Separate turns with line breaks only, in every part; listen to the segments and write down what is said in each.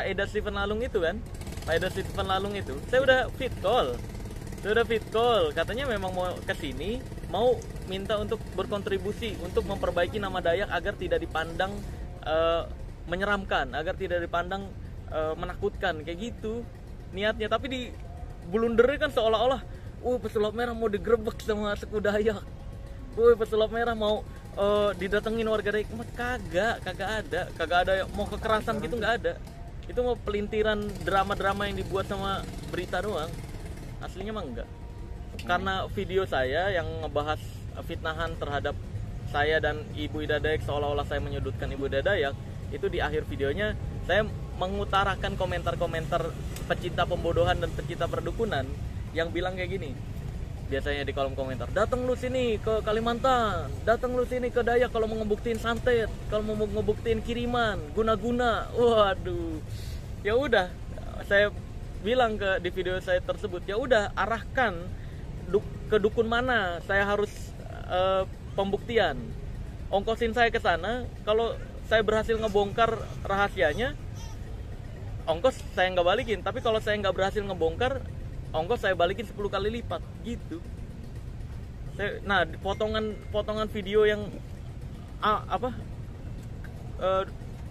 Pak Eda Stephen Lalung itu kan, Pak Eda Stephen Lalung itu, saya udah fit call, katanya memang mau kesini, mau minta untuk berkontribusi untuk memperbaiki nama Dayak agar tidak dipandang menyeramkan, agar tidak dipandang menakutkan kayak gitu niatnya. Tapi di blundernya kan seolah-olah, pesulap merah mau digerebek sama suku Dayak, pesulap merah mau didatengin warga Dayak. Kagak ada mau kekerasan gitu, nggak ada. Itu mau pelintiran drama-drama yang dibuat sama berita doang. Aslinya mah enggak. Karena video saya yang ngebahas fitnahan terhadap saya dan Ibu Ida Dayak, seolah-olah saya menyudutkan Ibu Ida Dayak, itu di akhir videonya saya mengutarakan komentar-komentar pecinta pembodohan dan pecinta perdukunan yang bilang kayak gini. Biasanya di kolom komentar, datang lu sini ke Kalimantan, datang lu sini ke Dayak kalau mau ngebuktiin santet, kalau mau ngebuktiin kiriman, guna-guna. Waduh. Ya udah, saya bilang di video saya tersebut, ya udah arahkan ke dukun mana saya harus pembuktian. Ongkosin saya ke sana, kalau saya berhasil ngebongkar rahasianya, ongkos saya nggak balikin. Tapi kalau saya nggak berhasil ngebongkar, ongkos saya balikin 10 kali lipat gitu. Nah, potongan video yang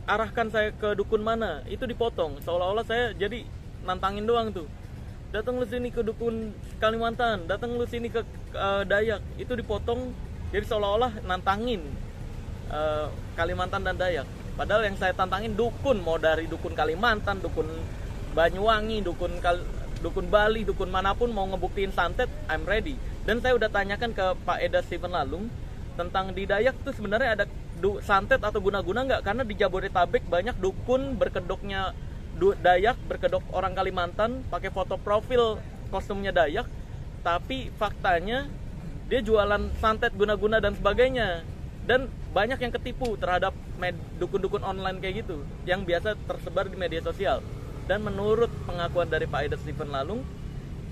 arahkan saya ke dukun mana itu dipotong, seolah-olah saya jadi nantangin doang tuh. Datang lu sini ke dukun Kalimantan, datang lu sini ke Dayak, itu dipotong jadi seolah-olah nantangin Kalimantan dan Dayak. Padahal yang saya tantangin dukun, mau dari dukun Kalimantan, dukun Banyuwangi, dukun Bali, dukun manapun mau ngebuktiin santet, I'm ready. Dan saya udah tanyakan ke Pak Eda Stephen Lalung tentang di Dayak tuh sebenarnya ada santet atau guna-guna nggak? Karena di Jabodetabek banyak dukun berkedoknya Dayak, berkedok orang Kalimantan, pakai foto profil kostumnya Dayak, tapi faktanya dia jualan santet, guna-guna dan sebagainya. Dan banyak yang ketipu terhadap dukun-dukun online kayak gitu yang biasa tersebar di media sosial. Dan menurut pengakuan dari Pak Eda Stephen Lalung,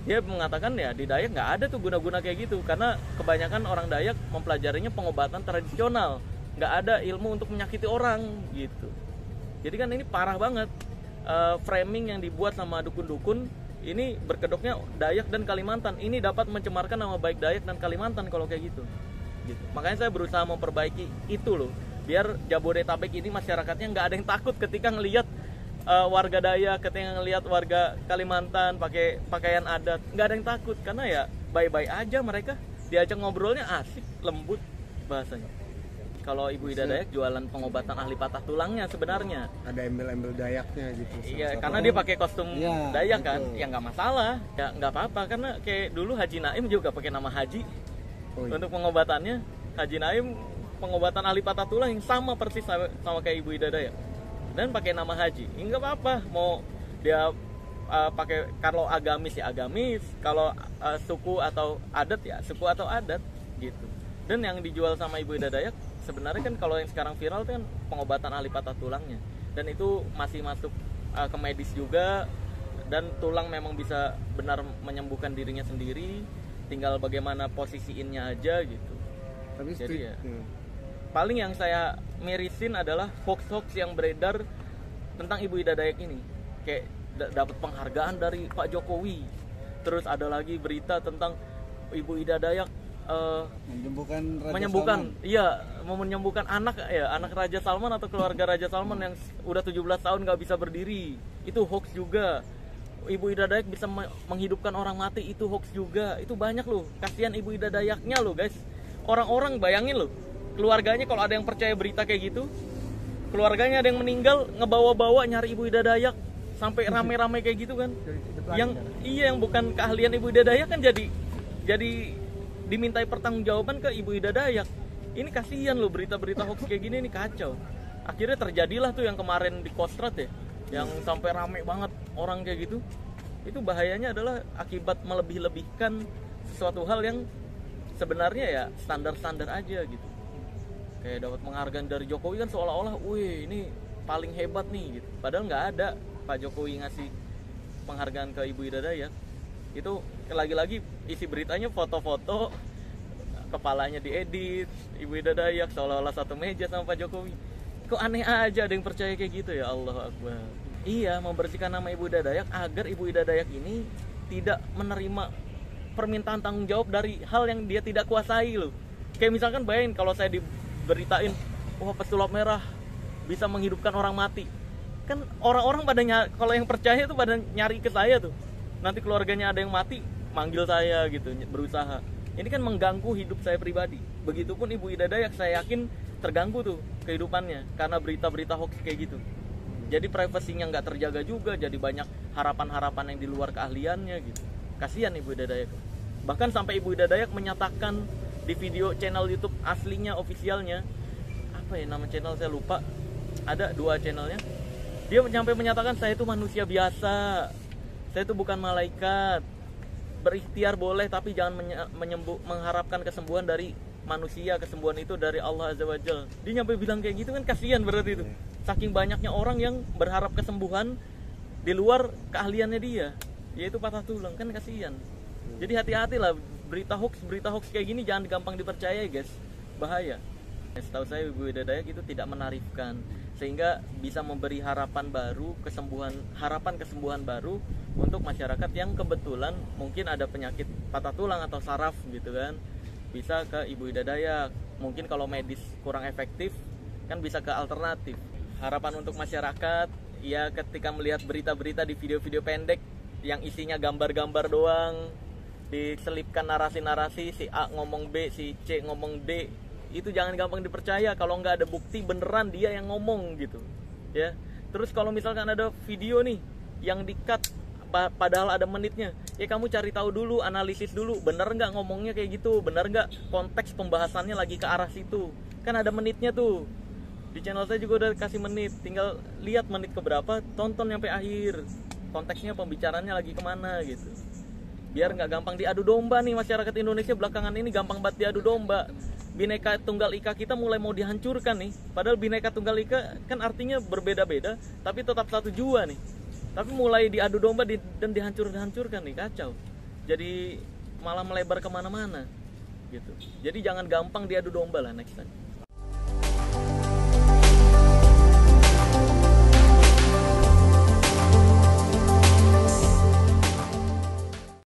dia mengatakan ya di Dayak nggak ada tuh guna-guna kayak gitu, karena kebanyakan orang Dayak mempelajarinya pengobatan tradisional, nggak ada ilmu untuk menyakiti orang gitu. Jadi kan ini parah banget. Framing yang dibuat sama dukun-dukun ini berkedoknya Dayak dan Kalimantan, ini dapat mencemarkan nama baik Dayak dan Kalimantan kalau kayak gitu. Makanya saya berusaha memperbaiki itu loh, biar Jabodetabek ini masyarakatnya nggak ada yang takut ketika ngelihat warga Dayak, ketika ngelihat warga Kalimantan pakai pakaian adat, nggak ada yang takut, karena ya bye-bye aja mereka, diajak ngobrolnya asik, lembut bahasanya. Kalau Ibu Ida Dayak jualan pengobatan ahli patah tulangnya sebenarnya.
Ada embel-embel Dayaknya gitu.
Iya, karena dia pakai kostum
ya,
Dayak kan,
betul.
ya nggak masalah, ya nggak apa-apa, karena kayak dulu Haji Naim juga pakai nama Haji untuk pengobatannya. Haji Naim pengobatan ahli patah tulang yang sama persis sama kayak Ibu Ida Dayak, dan pakai nama Haji, nggak apa-apa. Mau dia pakai, kalau agamis ya agamis, kalau suku atau adat ya suku atau adat gitu. Dan yang dijual sama Ibu Ida Dayak sebenarnya kan, kalau yang sekarang viral itu kan pengobatan ahli patah tulangnya, dan itu masih masuk ke medis juga, dan tulang memang bisa benar menyembuhkan dirinya sendiri, tinggal bagaimana posisiinnya aja gitu.
Tapi
jadi ya paling yang saya mirisin adalah hoax-hoax yang beredar tentang Ibu Ida Dayak ini, kayak dapat penghargaan dari Pak Jokowi, terus ada lagi berita tentang Ibu Ida Dayak menyembuhkan mau menyembuhkan anak Raja Salman atau keluarga Raja Salman yang udah 17 tahun nggak bisa berdiri, itu hoax juga. Ibu Ida Dayak bisa menghidupkan orang mati, itu hoax juga. Itu banyak loh, kasihan Ibu Ida Dayaknya loh guys. Orang-orang bayangin loh, keluarganya kalau ada yang percaya berita kayak gitu, keluarganya ada yang meninggal, ngebawa-bawa nyari Ibu Ida Dayak sampai rame-rame kayak gitu kan. Yang bukan keahlian Ibu Ida Dayak kan jadi dimintai pertanggungjawaban ke Ibu Ida Dayak. Ini kasihan loh, berita-berita hoax kayak gini, ini kacau. Akhirnya terjadilah tuh yang kemarin di Kostrad ya, yang sampai rame banget orang kayak gitu. Itu bahayanya adalah akibat melebih-lebihkan sesuatu hal yang sebenarnya ya standar-standar aja gitu. Kayak dapat penghargaan dari Jokowi kan seolah-olah, wih ini paling hebat nih gitu. Padahal nggak ada Pak Jokowi ngasih penghargaan ke Ibu Ida Dayak. Itu lagi-lagi isi beritanya foto-foto kepalanya diedit Ibu Ida Dayak seolah-olah satu meja sama Pak Jokowi. Kok aneh aja ada yang percaya kayak gitu, ya Allah Akbar. Iya, membersihkan nama Ibu Ida Dayak agar Ibu Ida Dayak ini tidak menerima permintaan tanggung jawab dari hal yang dia tidak kuasai loh. Kayak misalkan bayangin kalau saya diberitain, wah pesulap merah bisa menghidupkan orang mati. Kan orang-orang pada kalau yang percaya tuh pada nyari ke saya tuh. Nanti keluarganya ada yang mati, manggil saya gitu, berusaha. Ini kan mengganggu hidup saya pribadi. Begitupun Ibu Ida Dayak, saya yakin terganggu tuh kehidupannya karena berita-berita hoax kayak gitu. Jadi privasinya nggak terjaga juga, jadi banyak harapan-harapan yang di luar keahliannya gitu. Kasihan Ibu Ida Dayak. Bahkan sampai Ibu Ida Dayak menyatakan di video channel YouTube aslinya, ofisialnya, apa ya nama channel saya lupa, ada 2 channelnya. Dia sampai menyatakan saya itu manusia biasa, saya itu bukan malaikat, berikhtiar boleh tapi jangan mengharapkan kesembuhan dari manusia, kesembuhan itu dari Allah Azza wa Jalla. Dia nyampe bilang kayak gitu kan, kasihan berarti itu. Saking banyaknya orang yang berharap kesembuhan di luar keahliannya dia, yaitu patah tulang, kan kasihan. Jadi hati-hatilah berita hoax kayak gini, jangan gampang dipercaya guys, bahaya. Setahu saya Ibu Ida Dayak itu tidak menarifkan, sehingga bisa memberi harapan baru, harapan kesembuhan baru untuk masyarakat yang kebetulan mungkin ada penyakit patah tulang atau saraf gitu kan, bisa ke Ibu Ida Dayak. Mungkin kalau medis kurang efektif kan bisa ke alternatif. Harapan untuk masyarakat ya, ketika melihat berita-berita di video-video pendek yang isinya gambar-gambar doang, diselipkan narasi-narasi, si A ngomong B, si C ngomong D, itu jangan gampang dipercaya kalau nggak ada bukti beneran dia yang ngomong gitu ya. Terus kalau misalkan ada video nih yang di-cut padahal ada menitnya, ya kamu cari tahu dulu, analisis dulu, bener nggak ngomongnya kayak gitu, bener nggak konteks pembahasannya lagi ke arah situ, kan ada menitnya tuh. Di channel saya juga udah kasih menit, tinggal lihat menit keberapa, tonton sampai akhir, konteksnya pembicaranya lagi kemana gitu, biar nggak gampang diadu domba nih. Masyarakat Indonesia belakangan ini gampang banget diadu domba. Bineka Tunggal Ika kita mulai mau dihancurkan nih, padahal Bineka Tunggal Ika kan artinya berbeda-beda tapi tetap satu jua nih, tapi mulai diadu domba dan dihancurkan nih, kacau. Jadi malah melebar kemana-mana gitu. Jadi jangan gampang diadu domba lah next time.